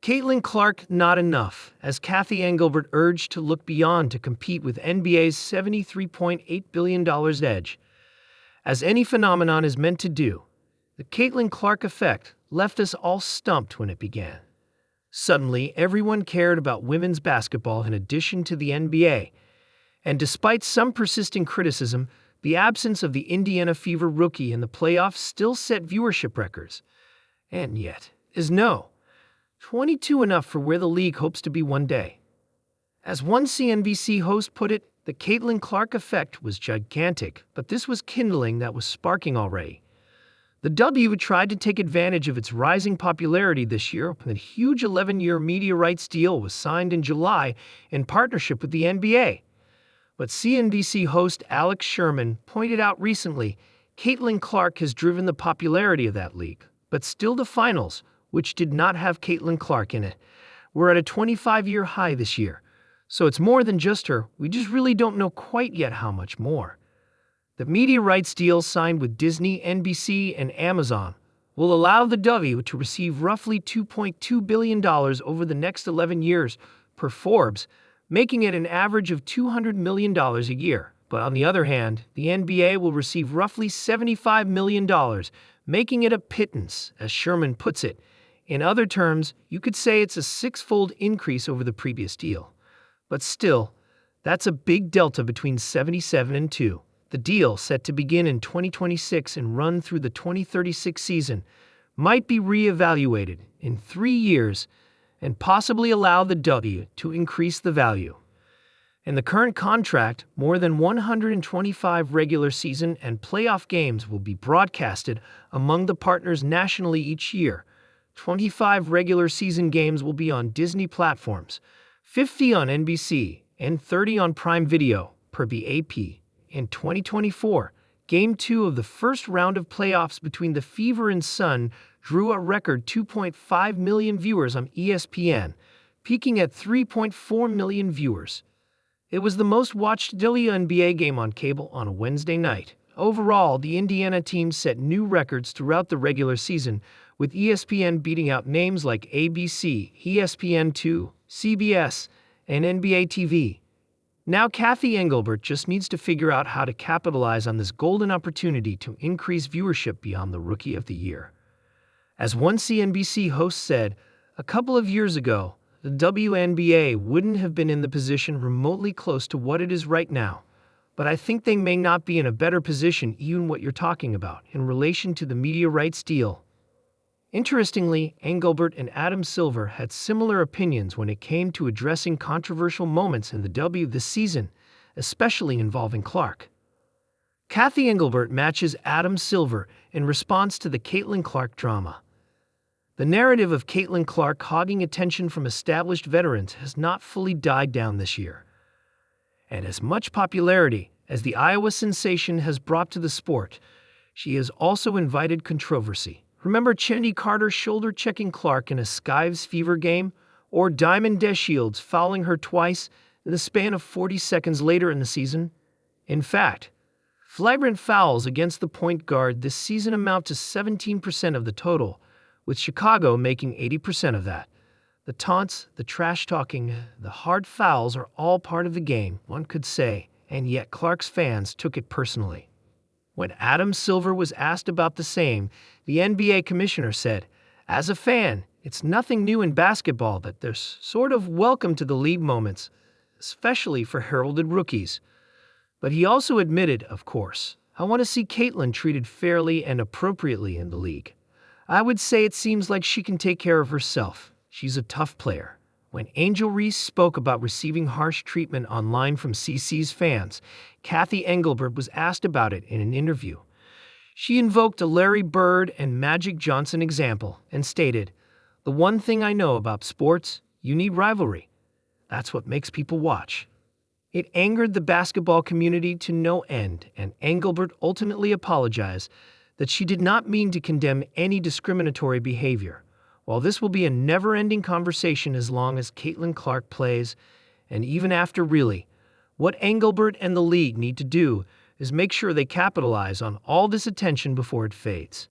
Caitlin Clark not enough, as Cathy Engelbert urged to look beyond to compete with NBA's $73.8 billion edge. As any phenomenon is meant to do, the Caitlin Clark effect left us all stumped when it began. Suddenly, everyone cared about women's basketball in addition to the NBA, and despite some persisting criticism, the absence of the Indiana Fever rookie in the playoffs still set viewership records. And yet, is no 22 enough for where the league hopes to be one day? As one CNBC host put it, the Caitlin Clark effect was gigantic, but this was kindling that was sparking already. The W tried to take advantage of its rising popularity this year when a huge 11-year media rights deal was signed in July in partnership with the NBA. But CNBC host Alex Sherman pointed out recently, Caitlin Clark has driven the popularity of that league, but still the finals, which did not have Caitlin Clark in it, were at a 25-year high this year. So it's more than just her, we just really don't know quite yet how much more. The media rights deal signed with Disney, NBC, and Amazon will allow the W to receive roughly $2.2 billion over the next 11 years per Forbes, making it an average of $200 million a year. But on the other hand, the NBA will receive roughly $75 million, making it a pittance, as Sherman puts it. In other terms, you could say it's a six-fold increase over the previous deal. But still, that's a big delta between 77 and 2. The deal, set to begin in 2026 and run through the 2036 season, might be re-evaluated in 3 years and possibly allow the W to increase the value. In the current contract, more than 125 regular season and playoff games will be broadcasted among the partners nationally each year. 25 regular season games will be on Disney platforms, 50 on NBC, and 30 on Prime Video, per BAP. In 2024, Game 2 of the first round of playoffs between the Fever and Sun drew a record 2.5 million viewers on ESPN, peaking at 3.4 million viewers. It was the most-watched WNBA game on cable on a Wednesday night. Overall, the Indiana team set new records throughout the regular season, with ESPN beating out names like ABC, ESPN2, CBS, and NBA TV. Now Cathy Engelbert just needs to figure out how to capitalize on this golden opportunity to increase viewership beyond the Rookie of the Year. As one CNBC host said, a couple of years ago, the WNBA wouldn't have been in the position remotely close to what it is right now. But I think they may not be in a better position even what you're talking about in relation to the media rights deal. Interestingly, Engelbert and Adam Silver had similar opinions when it came to addressing controversial moments in the W this season, especially involving Clark. Cathy Engelbert matches Adam Silver in response to the Caitlin Clark drama. The narrative of Caitlin Clark hogging attention from established veterans has not fully died down this year. And as much popularity as the Iowa sensation has brought to the sport, she has also invited controversy. Remember Cheney Carter shoulder-checking Clark in a Skives Fever game? Or Diamond Deshields fouling her twice in the span of 40 seconds later in the season? In fact, flagrant fouls against the point guard this season amount to 17% of the total, with Chicago making 80% of that. The taunts, the trash-talking, the hard fouls are all part of the game, one could say, and yet Clark's fans took it personally. When Adam Silver was asked about the same, the NBA commissioner said, "As a fan, it's nothing new in basketball that there's sort of welcome to the league moments, especially for heralded rookies." But he also admitted, of course, "I want to see Caitlin treated fairly and appropriately in the league. I would say it seems like she can take care of herself. She's a tough player." When Angel Reese spoke about receiving harsh treatment online from CC's fans, Cathy Engelbert was asked about it in an interview. She invoked a Larry Bird and Magic Johnson example and stated, "The one thing I know about sports, you need rivalry. That's what makes people watch." It angered the basketball community to no end, and Engelbert ultimately apologized that she did not mean to condemn any discriminatory behavior. While this will be a never-ending conversation as long as Caitlin Clark plays, and even after really, what Engelbert and the league need to do is make sure they capitalize on all this attention before it fades.